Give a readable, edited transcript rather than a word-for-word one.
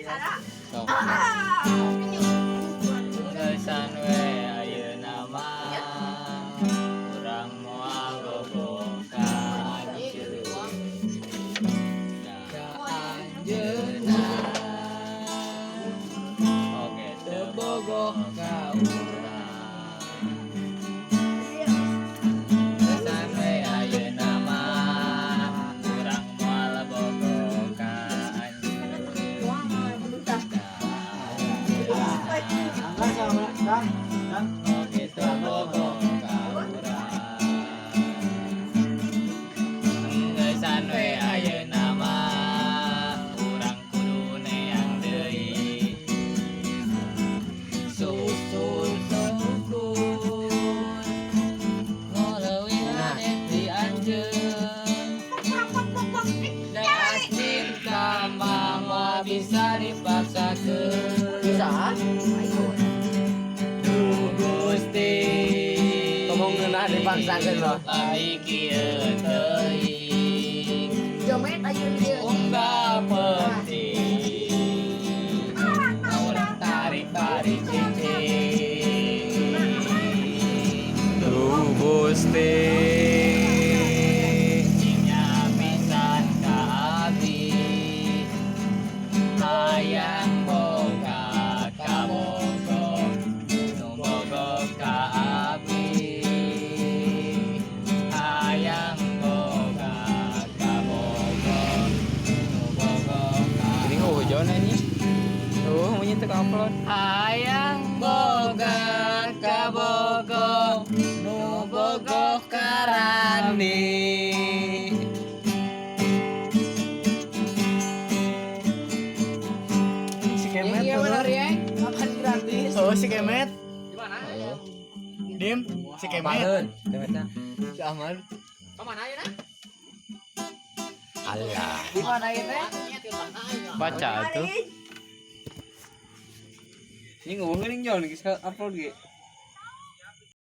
Sok. Tulisan we ayeuna mah urang moal bobogoh ka anjeun. Ka anjeunna. Oke, teu bogoh ka urang. Tulisan we ayeuna mah urang moal bogoh ka anjeun. Oke, teu bogoh ka urang. Tulisan we ayeuna mah urang kudu neang deui. Susun sukun ngoleuwih maneh di anjeun. Da cinta mah moal bisa dipaksakeun. Bisa? Duh Gusti, Ngomongkeun ah dipaksakeun loh. Ai kieu teuing Jomet aja dia. unggal penting. Urang tarik-tarik cicing. Duh Gusti, nya pisan ka abdi. Hayang boga ka bogoh, nu bogoh ka abdi. Hayang boga ka bogoh, nu bogoh ka Ini hujan ini. Tuh, mau nyetek upload. hayang boga ka bogoh, nu bogoh ka randi. Si Kemet Iya benar turun. ya. Makan gratis. Oh, si Kemet. Di mana? Dim, si Kemet. Kemarin, Kemetna. Si Ahmad. Kemana ya nah? Allah, Di mana ya teh? baca tuh. Ini ngomongin yang jauh nih, upload gitu.